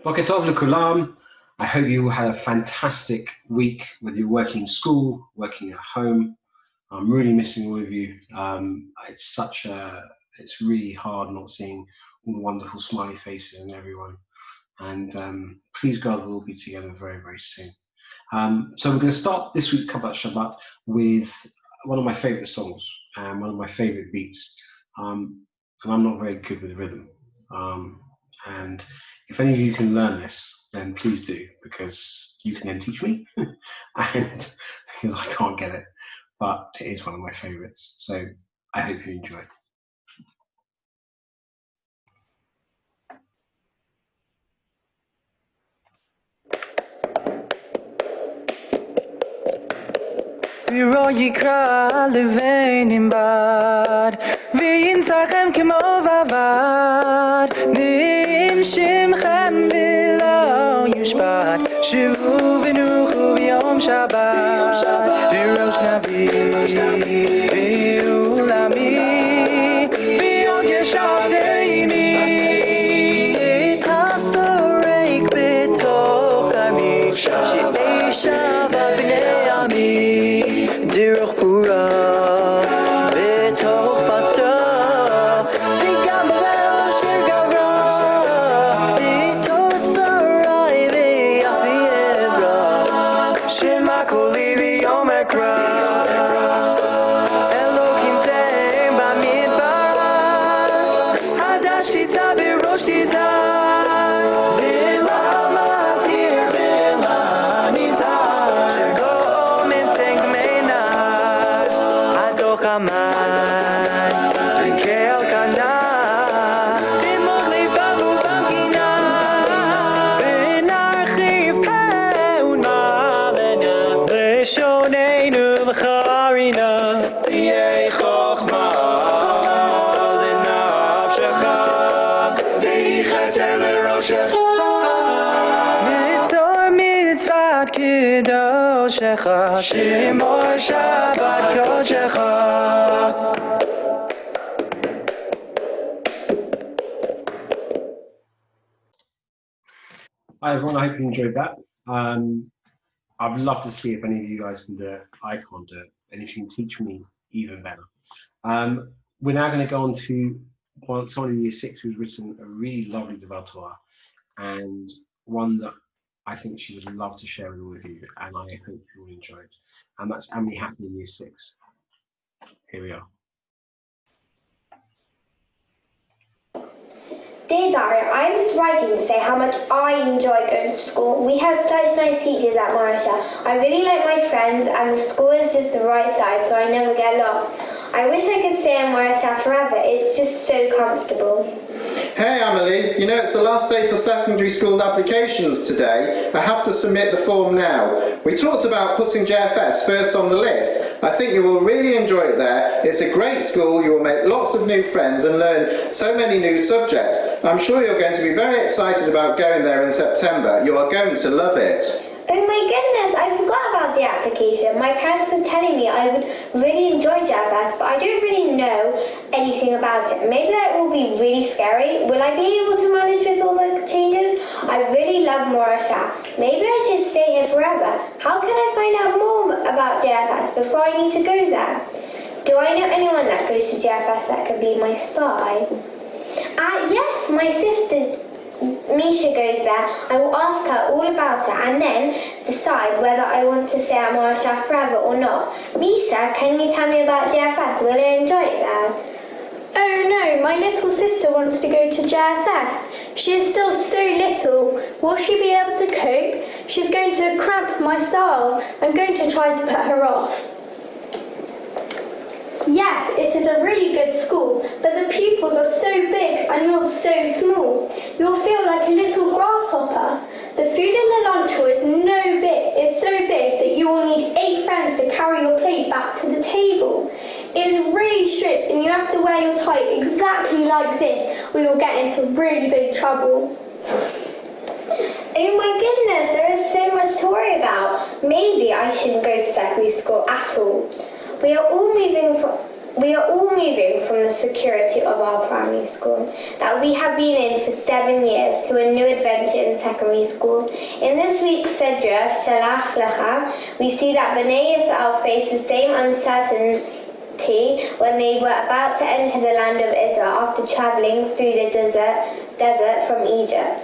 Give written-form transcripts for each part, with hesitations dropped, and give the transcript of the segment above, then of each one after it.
Boker Tov L'Kulam. I hope you had a fantastic week, whether you're working in school, working at home. I'm really missing all of you. It's really hard not seeing all the wonderful smiley faces and everyone. And please God, we'll be together very, very soon. So we're going to start this week's Kabbalat Shabbat with one of my favorite songs and one of my favorite beats. And I'm not very good with rhythm. And if any of you can learn this, then please do, because you can then teach me, and because I can't get it. But it is one of my favorites. So I hope you enjoy. וירו יקרא לבנים בד וינצחם כמו בבד נעים שמכם ולא יושבת שבו ונוחו ביום שבת דרוש נביא ועולמי ועוד ישר עימי תסורק בתוך עמי שבעי שבת בני עמי דרך פורה בתוך בטוח וגם בבל אשר גברה בתוצרי ויפי עברה שמע קולי ביום אקרא אלוקים תן במדבר עדה שיטה בראש שיטה ולמה תיר ולניזר שגאומים תנגמנה הדוח המים וקהל קנה במוג לבב ובמגינה ונרחיב פעון מעלנה לשוננו לחרינה תהיה חוכמה לנפשך ויחצה לראשך מצור מצוות קדושך שמור שבת קודשך Hi everyone, I hope you enjoyed that. I'd love to see if any of you guys can do it. I can't do it, and if you can teach me, even better. We're now going to go on to someone in year 6 who's written a really lovely Devar Torah, and one that I think she would love to share with all of you, and I hope you will enjoy it. And that's Emily Happy in year 6. Here we are. Dear Daria, I'm just writing to say how much I enjoy going to school. We have such nice teachers at Marisha. I really like my friends and the school is just the right size so I never get lost. I wish I could stay at Marisha forever. It's just so comfortable. Hey Emily, you know it's the last day for secondary school applications today. I have to submit the form now. We talked about putting JFS first on the list. I think you will really enjoy it there. It's a great school, you will make lots of new friends and learn so many new subjects. I'm sure you're going to be very excited about going there in September. You are going to love it. Oh my goodness, I forgot about the application. My parents are telling me I would really enjoy JFS, but I don't really know anything about it. Maybe that will be really scary. Will I be able to manage with all the changes? I really love Morasha. Maybe I should stay here forever. How can I find out more about JFS before I need to go there? Do I know anyone that goes to JFS that could be my spy? Yes, my sister Misha goes there. I will ask her all about it and then decide whether I want to stay at Marisha forever or not. Misha, can you tell me about JFS? Will I enjoy it there? Oh no, my little sister wants to go to JFS. She is still so little. Will she be able to cope? She's going to cramp my style. I'm going to try to put her off. Yes, it is a really good school, but the pupils are so big and you're so small. You'll feel like a little grasshopper. The food in the lunch hall is so big that you will need 8 friends to carry your plate back to the table. It is really strict and you have to wear your tie exactly like this or you'll get into really big trouble. Oh my goodness, there is so much to worry about. Maybe I shouldn't go to secondary school at all. We are all moving We are all moving from the security of our primary school that we have been in for 7 years to a new adventure in secondary school. In this week's Sedra, Shalach Lecha, we see that Bnei Yisrael faced the same uncertainty when they were about to enter the land of Israel after travelling through the desert from Egypt.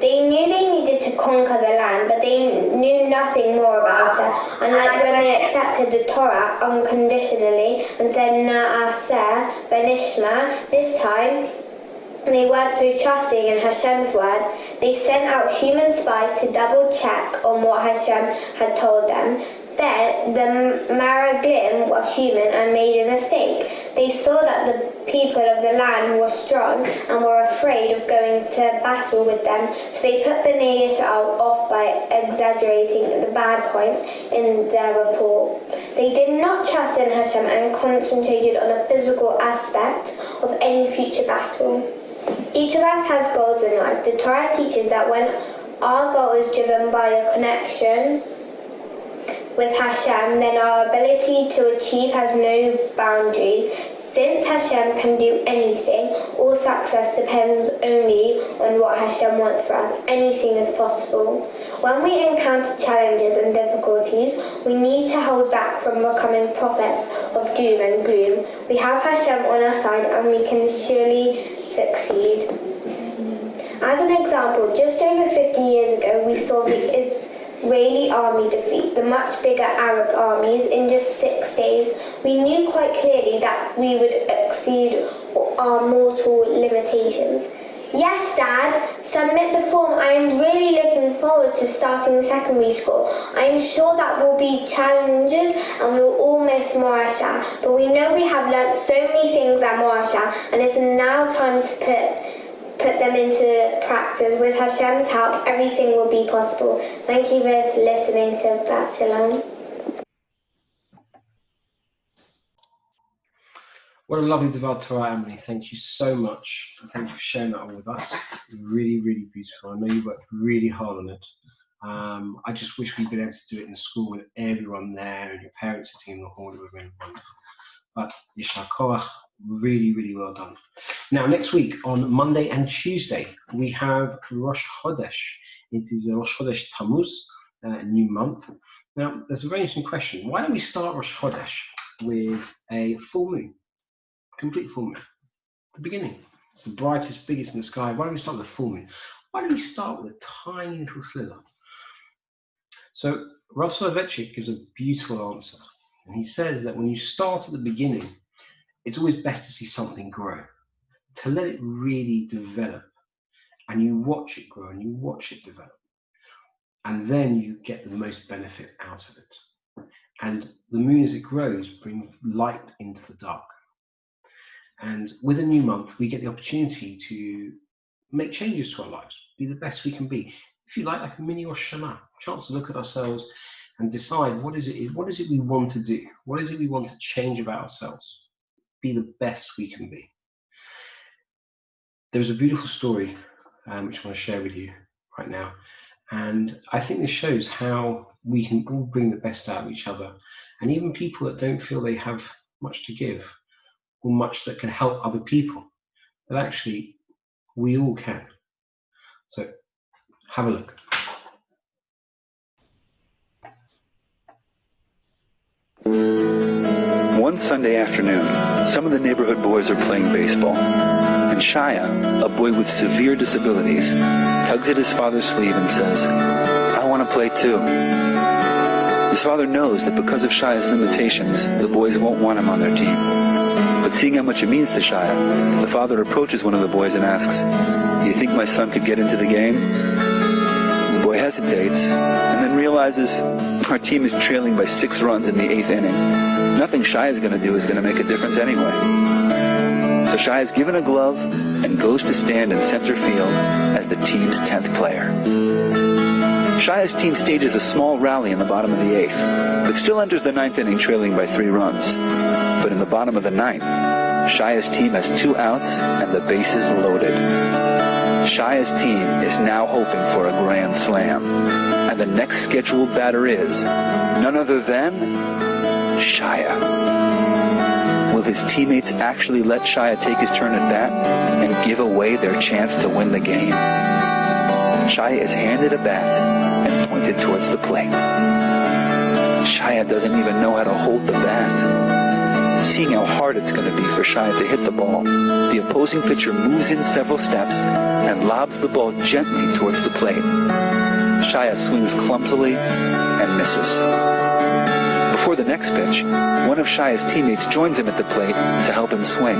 They knew they needed to conquer the land, but they knew nothing more about it, unlike when they accepted the Torah unconditionally and said Na'aseh v'nishma. This time, they weren't so trusting in Hashem's word. They sent out human spies to double-check on what Hashem had told them. Then the Maraglim were human and made a mistake. They saw that the people of the land were strong and were afraid of going to battle with them, so they put Bnei Yisrael off by exaggerating the bad points in their report. They did not trust in Hashem and concentrated on a physical aspect of any future battle. Each of us has goals in life. The Torah teaches that when our goal is driven by a connection with Hashem, then our ability to achieve has no boundaries. Since Hashem can do anything, all success depends only on what Hashem wants for us. Anything is possible. When we encounter challenges and difficulties, we need to hold back from becoming prophets of doom and gloom. We have Hashem on our side and we can surely succeed. As an example, just over 50 years ago, we saw the Israeli army defeat the much bigger Arab armies in just 6 days. We knew quite clearly that we would exceed our mortal limitations. Yes, Dad, submit the form. I am really looking forward to starting secondary school. I am sure that will be challenges and we will all miss Morasha, but we know we have learnt so many things at Morasha and it's now time to put them into practice. With Hashem's help, everything will be possible. Thank you for listening. Shabbat Shalom. What a lovely Devar Torah, Emily. Thank you so much. And thank you for sharing that all with us. Really, really beautiful. I know you worked really hard on it. I just wish we'd been able to do it in school with everyone there and your parents sitting in the hall. It would have been wonderful. But Yishar Koach, really, really well done. Now, next week on Monday and Tuesday, we have Rosh Chodesh. It is Rosh Chodesh Tammuz, a new month. Now, there's a very interesting question. Why don't we start Rosh Chodesh with a full moon? Complete full moon. The beginning. It's the brightest, biggest in the sky. Why don't we start with a full moon? Why don't we start with a tiny little sliver? So Rav Soloveitchik gives a beautiful answer. And he says that when you start at the beginning, it's always best to see something grow, to let it really develop. And you watch it grow and you watch it develop. And then you get the most benefit out of it. And the moon, as it grows, brings light into the dark. And with a new month, we get the opportunity to make changes to our lives, be the best we can be. If you like a mini Rosh Hashanah, chance to look at ourselves and decide what is it we want to do? What is it we want to change about ourselves? Be the best we can be. There's a beautiful story which I want to share with you right now. And I think this shows how we can all bring the best out of each other. And even people that don't feel they have much to give, or much that can help other people, but actually we all can. So have a look. One Sunday afternoon, some of the neighborhood boys are playing baseball, and Shia, a boy with severe disabilities, tugs at his father's sleeve and says, "I want to play too." His father knows that because of Shia's limitations, the boys won't want him on their team. But seeing how much it means to Shia, the father approaches one of the boys and asks, "Do you think my son could get into the game?" The boy hesitates, and then realizes our team is trailing by 6 runs in the 8th inning. Nothing Shia is going to do is going to make a difference anyway. So Shia is given a glove and goes to stand in center field as the team's 10th player. Shia's team stages a small rally in the bottom of the 8th, but still enters the 9th inning trailing by 3 runs. But in the bottom of the 9th, Shia's team has 2 outs and the bases loaded. Shia's team is now hoping for a grand slam, and the next scheduled batter is none other than Shia. will his teammates actually let Shia take his turn at bat and give away their chance to win the game? Shia is handed a bat and pointed towards the plate. Shia doesn't even know how to hold the bat. Seeing how hard it's going to be for Shia to hit the ball, the opposing pitcher moves in several steps and lobs the ball gently towards the plate. Shia swings clumsily and misses. Before the next pitch, one of Shia's teammates joins him at the plate to help him swing.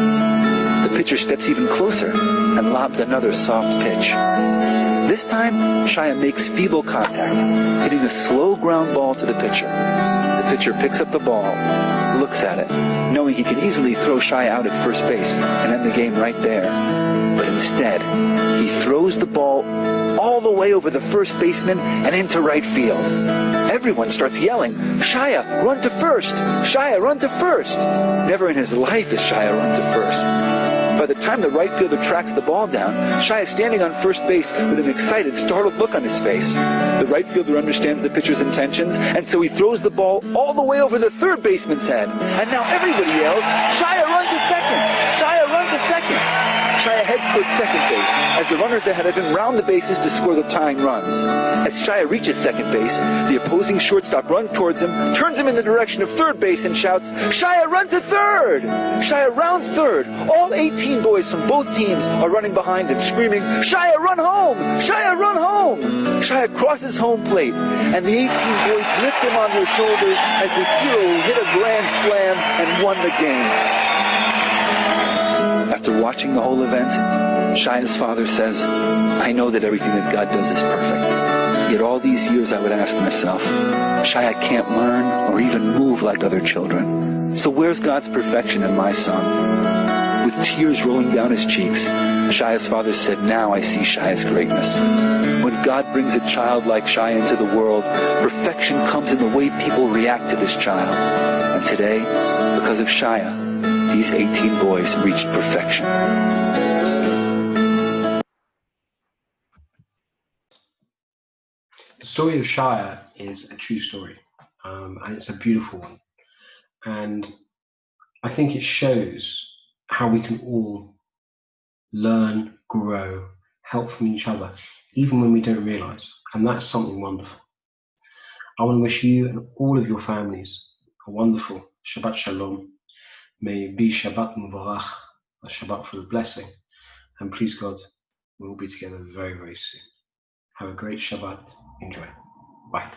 The pitcher steps even closer and lobs another soft pitch. This time, Shia makes feeble contact, hitting a slow ground ball to the pitcher. The pitcher picks up the ball, looks at it, knowing he can easily throw Shia out at first base and end the game right there. But instead, he throws the ball all the way over the first baseman and into right field. Everyone starts yelling, "Shia, run to first! Shia, run to first!" Never in his life has Shia run to first. By the time the right fielder tracks the ball down, Shia is standing on first base with an excited, startled look on his face. The right fielder understands the pitcher's intentions, and so he throws the ball all the way over the third baseman's head. And now everybody yells, "Shia, run to second! Shia, run to second!" Shia heads towards second base as the runners ahead of him round the bases to score the tying runs. As Shia reaches second base, the opposing shortstop runs towards him, turns him in the direction of third base and shouts, "Shia, run to third!" Shia rounds third. All 18 boys from both teams are running behind him, screaming, "Shia, run home! Shia, run home!" Shia crosses home plate, and the 18 boys lift him on their shoulders as the hero hit a grand slam and won the game. After watching the whole event, Shia's father says, "I know that everything that God does is perfect. Yet all these years I would ask myself, Shia can't learn or even move like other children. So where's God's perfection in my son?" With tears rolling down his cheeks, Shia's father said, "Now I see Shia's greatness. When God brings a child like Shia into the world, perfection comes in the way people react to this child. And today, because of Shia, these 18 boys reached perfection." The story of Shia is a true story, and it's a beautiful one. And I think it shows how we can all learn, grow, help from each other, even when we don't realize. And that's something wonderful. I want to wish you and all of your families a wonderful Shabbat Shalom. May it be Shabbat Mubarach, a Shabbat full of blessing. And please God, we'll be together very, very soon. Have a great Shabbat. Enjoy. Bye.